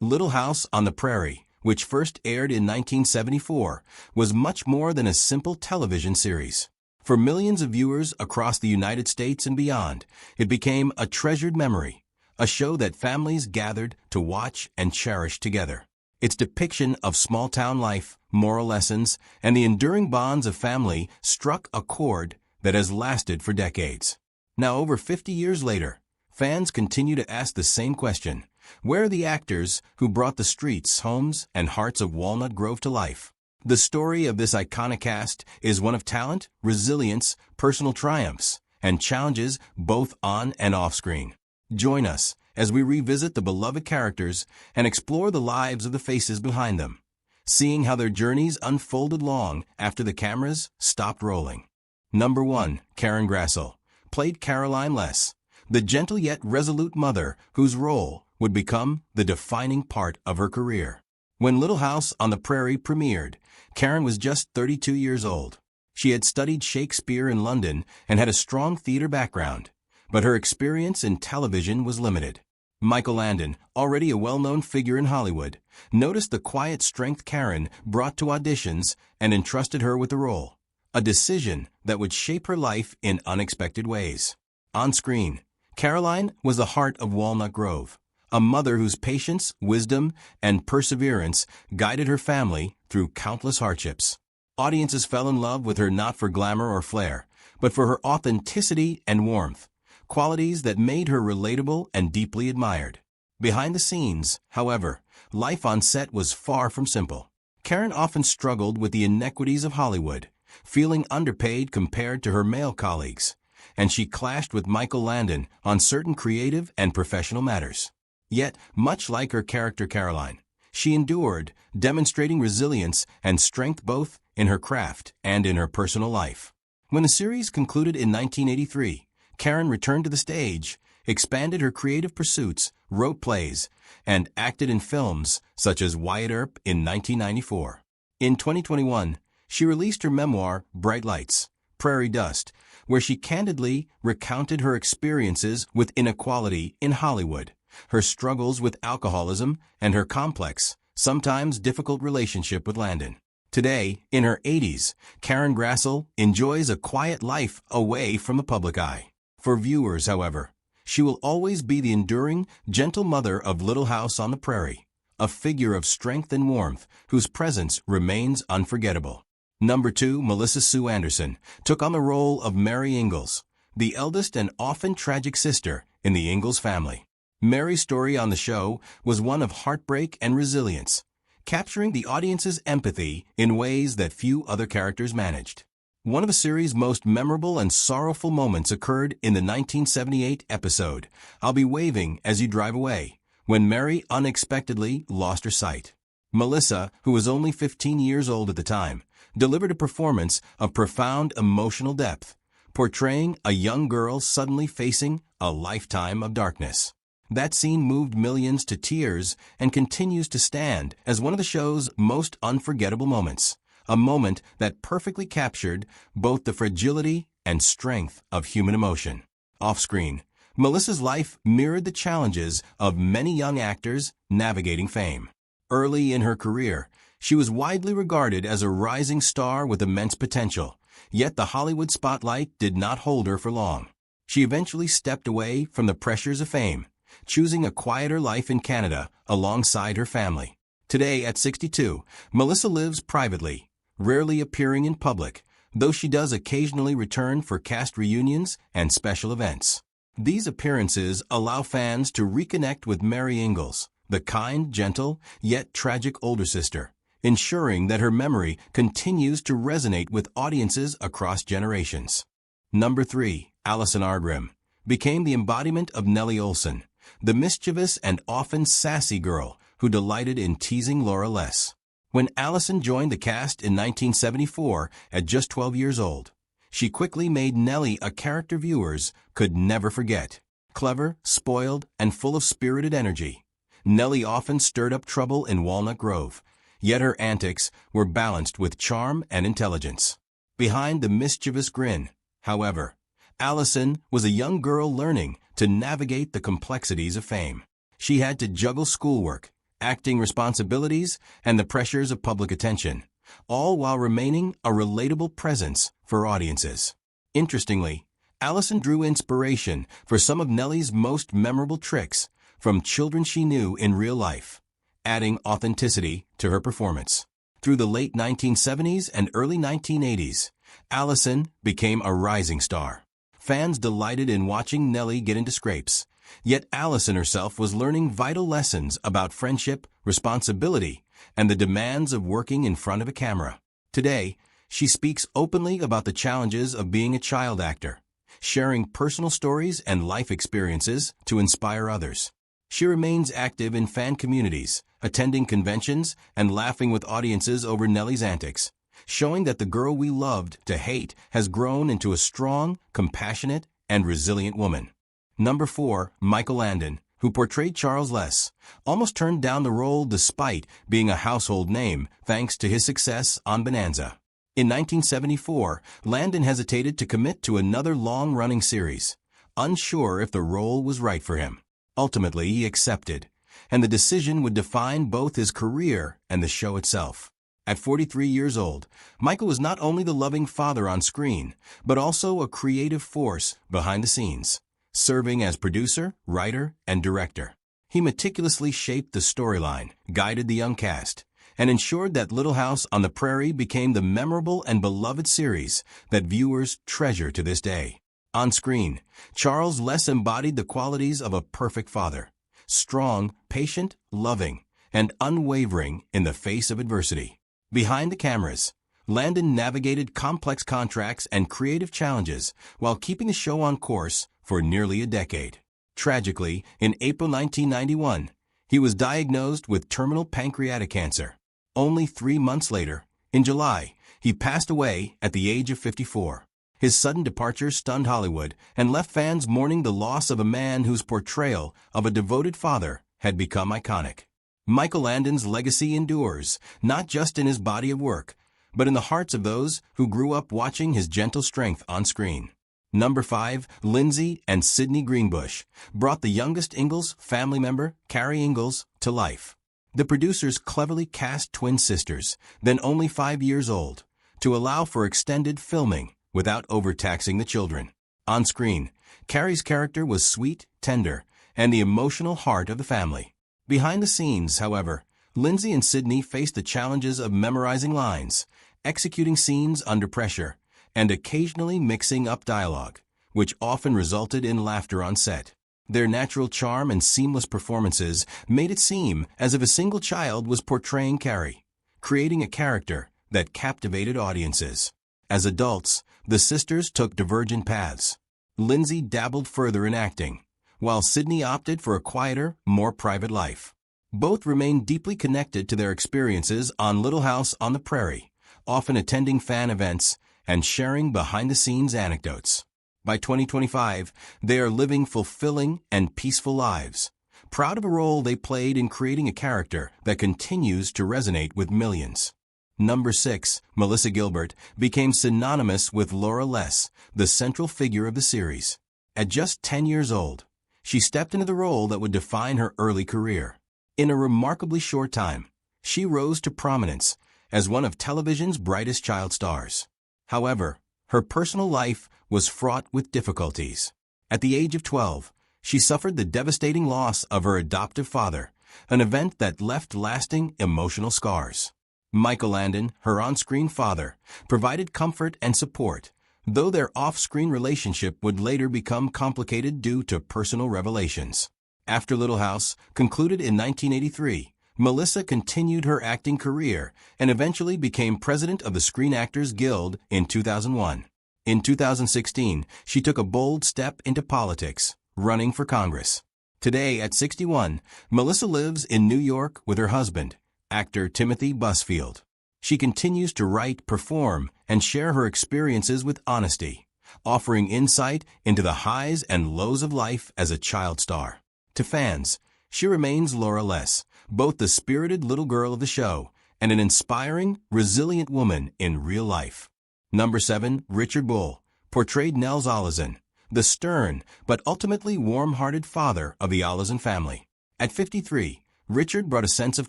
Little House on the Prairie, which first aired in 1974, was much more than a simple television series. For millions of viewers across the United States and beyond, it became a treasured memory, a show that families gathered to watch and cherish together. Its depiction of small-town life, moral lessons, and the enduring bonds of family struck a chord that has lasted for decades. Now, over 50 years later, fans continue to ask the same question: where are the actors who brought the streets, homes, and hearts of Walnut Grove to life? The story of this iconic cast is one of talent, resilience, personal triumphs, and challenges both on and off screen. Join us as we revisit the beloved characters and explore the lives of the faces behind them, seeing how their journeys unfolded long after the cameras stopped rolling. Number 1. Karen Grassle, played Caroline Less, the gentle yet resolute mother whose role would become the defining part of her career. When Little House on the Prairie premiered, Karen was just 32 years old. She had studied Shakespeare in London and had a strong theater background, but her experience in television was limited. Michael Landon, already a well-known figure in Hollywood, noticed the quiet strength Karen brought to auditions and entrusted her with the role, a decision that would shape her life in unexpected ways. On screen, Caroline was the heart of Walnut Grove, a mother whose patience, wisdom, and perseverance guided her family through countless hardships. Audiences fell in love with her not for glamour or flair, but for her authenticity and warmth, qualities that made her relatable and deeply admired. Behind the scenes, however, life on set was far from simple. Karen often struggled with the inequities of Hollywood, feeling underpaid compared to her male colleagues, and she clashed with Michael Landon on certain creative and professional matters. Yet, much like her character Caroline, she endured, demonstrating resilience and strength both in her craft and in her personal life. When the series concluded in 1983, Karen returned to the stage, expanded her creative pursuits, wrote plays, and acted in films such as Wyatt Earp in 1994. In 2021, she released her memoir, Bright Lights, Prairie Dust, where she candidly recounted her experiences with inequality in Hollywood, her struggles with alcoholism, and her complex, sometimes difficult relationship with Landon. Today, in her 80s, Karen Grassle enjoys a quiet life away from the public eye. For viewers, however, she will always be the enduring, gentle mother of Little House on the Prairie, a figure of strength and warmth whose presence remains unforgettable. Number 2. Melissa Sue Anderson took on the role of Mary Ingalls, the eldest and often tragic sister in the Ingalls family. Mary's story on the show was one of heartbreak and resilience, capturing the audience's empathy in ways that few other characters managed. One of the series' most memorable and sorrowful moments occurred in the 1978 episode, I'll Be Waving As You Drive Away, when Mary unexpectedly lost her sight. Melissa, who was only 15 years old at the time, delivered a performance of profound emotional depth, portraying a young girl suddenly facing a lifetime of darkness. That scene moved millions to tears and continues to stand as one of the show's most unforgettable moments, a moment that perfectly captured both the fragility and strength of human emotion. Off-screen, Melissa's life mirrored the challenges of many young actors navigating fame. Early in her career, she was widely regarded as a rising star with immense potential, yet the Hollywood spotlight did not hold her for long. She eventually stepped away from the pressures of fame, choosing a quieter life in Canada alongside her family. Today, at 62, Melissa lives privately, rarely appearing in public, though she does occasionally return for cast reunions and special events. These appearances allow fans to reconnect with Mary Ingalls, the kind, gentle, yet tragic older sister, ensuring that her memory continues to resonate with audiences across generations. Number 3. Allison Arngrim became the embodiment of Nellie Oleson, the mischievous and often sassy girl who delighted in teasing Laura Less. When Allison joined the cast in 1974 at just 12 years old, she quickly made Nellie a character viewers could never forget. Clever, spoiled, and full of spirited energy, Nellie often stirred up trouble in Walnut Grove, yet her antics were balanced with charm and intelligence. Behind the mischievous grin, however, Alison was a young girl learning to navigate the complexities of fame. She had to juggle schoolwork, acting responsibilities, and the pressures of public attention, all while remaining a relatable presence for audiences. Interestingly, Allison drew inspiration for some of Nellie's most memorable tricks from children she knew in real life, adding authenticity to her performance. Through the late 1970s and early 1980s, Alison became a rising star. Fans delighted in watching Nellie get into scrapes, yet Alison herself was learning vital lessons about friendship, responsibility, and the demands of working in front of a camera. Today, she speaks openly about the challenges of being a child actor, sharing personal stories and life experiences to inspire others. She remains active in fan communities, attending conventions and laughing with audiences over Nellie's antics, showing that the girl we loved to hate has grown into a strong, compassionate, and resilient woman. Number 4, Michael Landon, who portrayed Charles Less, almost turned down the role despite being a household name thanks to his success on Bonanza. In 1974, Landon hesitated to commit to another long-running series, unsure if the role was right for him. Ultimately, he accepted, and the decision would define both his career and the show itself. At 43 years old, Michael was not only the loving father on screen, but also a creative force behind the scenes, serving as producer, writer, and director. He meticulously shaped the storyline, guided the young cast, and ensured that Little House on the Prairie became the memorable and beloved series that viewers treasure to this day. On screen, Charles Less embodied the qualities of a perfect father, strong, patient, loving, and unwavering in the face of adversity. Behind the cameras, Landon navigated complex contracts and creative challenges while keeping the show on course for nearly a decade. Tragically, in April 1991, he was diagnosed with terminal pancreatic cancer. Only 3 months later, in July, he passed away at the age of 54. His sudden departure stunned Hollywood and left fans mourning the loss of a man whose portrayal of a devoted father had become iconic. Michael Landon's legacy endures, not just in his body of work, but in the hearts of those who grew up watching his gentle strength on screen. Number 5, Lindsay and Sydney Greenbush brought the youngest Ingalls family member, Carrie Ingalls, to life. The producers cleverly cast twin sisters, then only 5 years old, to allow for extended filming without overtaxing the children. On screen, Carrie's character was sweet, tender, and the emotional heart of the family. Behind the scenes, however, Lindsay and Sydney faced the challenges of memorizing lines, executing scenes under pressure, and occasionally mixing up dialogue, which often resulted in laughter on set. Their natural charm and seamless performances made it seem as if a single child was portraying Carrie, creating a character that captivated audiences. As adults, the sisters took divergent paths. Lindsay dabbled further in acting, while Sydney opted for a quieter, more private life. Both remained deeply connected to their experiences on Little House on the Prairie, often attending fan events and sharing behind-the-scenes anecdotes. By 2025, they are living fulfilling and peaceful lives, proud of a role they played in creating a character that continues to resonate with millions. Number 6, Melissa Gilbert became synonymous with Laura Less, the central figure of the series. At just 10 years old, she stepped into the role that would define her early career. In a remarkably short time, she rose to prominence as one of television's brightest child stars. However, her personal life was fraught with difficulties. At the age of 12, she suffered the devastating loss of her adoptive father, an event that left lasting emotional scars. Michael Landon, her on-screen father, provided comfort and support, though their off-screen relationship would later become complicated due to personal revelations. After Little House concluded in 1983, Melissa continued her acting career and eventually became president of the Screen Actors Guild in 2001. In 2016, she took a bold step into politics, running for Congress. Today, at 61, Melissa lives in New York with her husband, actor Timothy Busfield. She continues to write, perform, and share her experiences with honesty, offering insight into the highs and lows of life as a child star. To fans, she remains Laura Less, both the spirited little girl of the show and an inspiring, resilient woman in real life. Number 7, Richard Bull portrayed Nels Oleson, the stern but ultimately warm-hearted father of the Allison family. At 53, Richard brought a sense of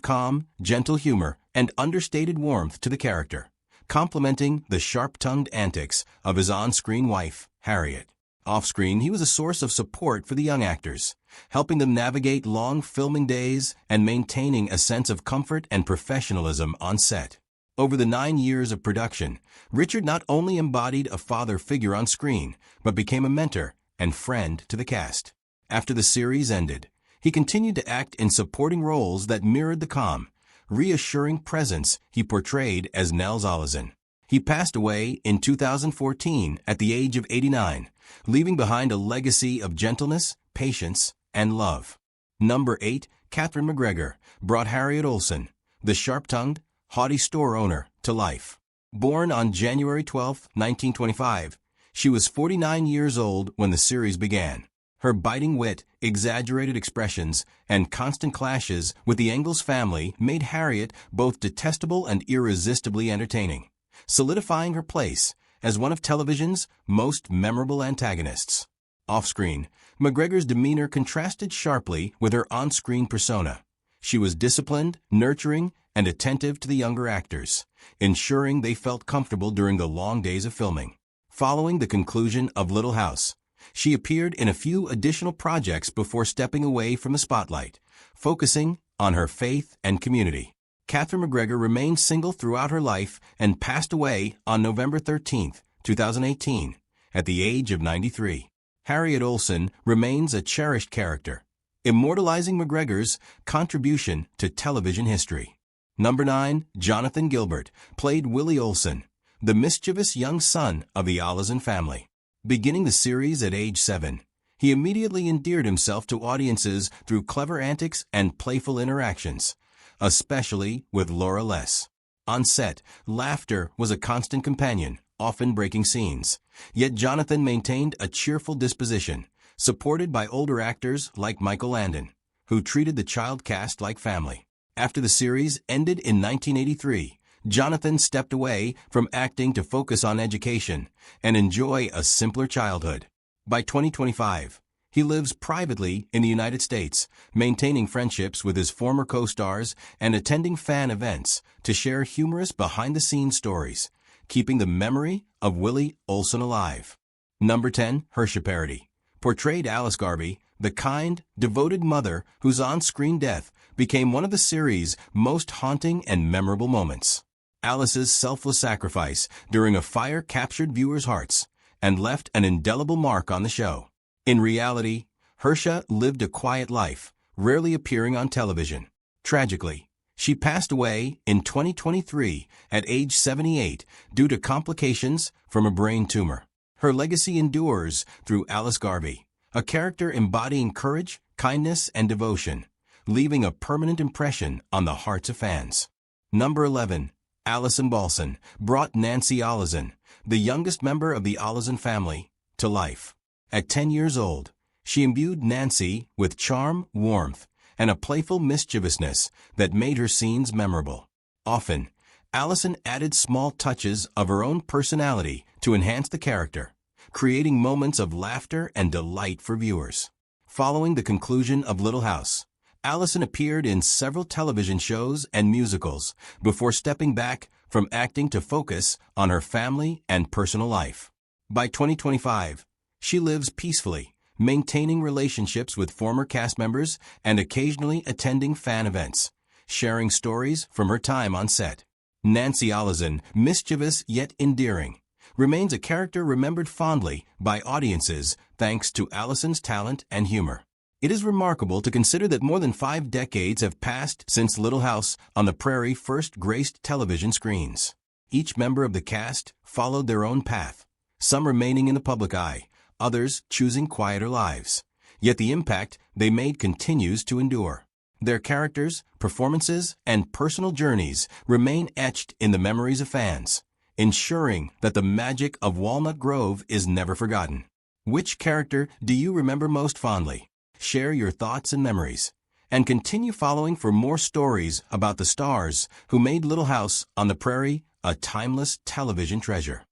calm, gentle humor, and understated warmth to the character, complementing the sharp-tongued antics of his on-screen wife, Harriet. Off-screen, he was a source of support for the young actors, helping them navigate long filming days and maintaining a sense of comfort and professionalism on set. Over the 9 years of production, Richard not only embodied a father figure on screen, but became a mentor and friend to the cast. After the series ended, he continued to act in supporting roles that mirrored the calm, reassuring presence he portrayed as Nels Oleson. He passed away in 2014 at the age of 89, leaving behind a legacy of gentleness, patience, and love. Number 8, Katherine MacGregor brought Harriet Oleson, the sharp-tongued, haughty store owner, to life. Born on January 12, 1925, she was 49 years old when the series began. Her biting wit, exaggerated expressions, and constant clashes with the Ingalls family made Harriet both detestable and irresistibly entertaining, solidifying her place as one of television's most memorable antagonists. Off-screen, MacGregor's demeanor contrasted sharply with her on-screen persona. She was disciplined, nurturing, and attentive to the younger actors, ensuring they felt comfortable during the long days of filming. Following the conclusion of Little House, she appeared in a few additional projects before stepping away from the spotlight, focusing on her faith and community. Katherine MacGregor remained single throughout her life and passed away on November 13, 2018, at the age of 93. Harriet Oleson remains a cherished character, immortalizing MacGregor's contribution to television history. Number 9, Jonathan Gilbert played Willie Oleson, the mischievous young son of the Allison family. Beginning the series at age 7, he immediately endeared himself to audiences through clever antics and playful interactions, especially with Laura Les. On set, laughter was a constant companion, often breaking scenes. Yet Jonathan maintained a cheerful disposition, supported by older actors like Landon, who treated the child cast like family. After the series ended in 1983, Jonathan stepped away from acting to focus on education and enjoy a simpler childhood. By 2025, he lives privately in the United States, maintaining friendships with his former co-stars and attending fan events to share humorous behind-the-scenes stories, keeping the memory of Willie Oleson alive. Number 10, Hersha Parady portrayed Alice Garvey, the kind, devoted mother whose on-screen death became one of the series' most haunting and memorable moments. Alice's selfless sacrifice during a fire captured viewers' hearts and left an indelible mark on the show. In reality, Hersha lived a quiet life, rarely appearing on television. Tragically, she passed away in 2023 at age 78 due to complications from a brain tumor. Her legacy endures through Alice Garvey, a character embodying courage, kindness, and devotion, leaving a permanent impression on the hearts of fans. Number 11. Allison Balson brought Nancy Oleson, the youngest member of the Oleson family, to life. At 10 years old, she imbued Nancy with charm, warmth, and a playful mischievousness that made her scenes memorable. Often, Alison added small touches of her own personality to enhance the character, creating moments of laughter and delight for viewers. Following the conclusion of Little House, Alison appeared in several television shows and musicals before stepping back from acting to focus on her family and personal life. By 2025, she lives peacefully, maintaining relationships with former cast members and occasionally attending fan events, sharing stories from her time on set. Nancy Oleson, mischievous yet endearing, remains a character remembered fondly by audiences thanks to Alison's talent and humor. It is remarkable to consider that more than 5 decades have passed since Little House on the Prairie first graced television screens. Each member of the cast followed their own path, some remaining in the public eye, others choosing quieter lives. Yet the impact they made continues to endure. Their characters, performances, and personal journeys remain etched in the memories of fans, ensuring that the magic of Walnut Grove is never forgotten. Which character do you remember most fondly? Share your thoughts and memories, and continue following for more stories about the stars who made Little House on the Prairie a timeless television treasure.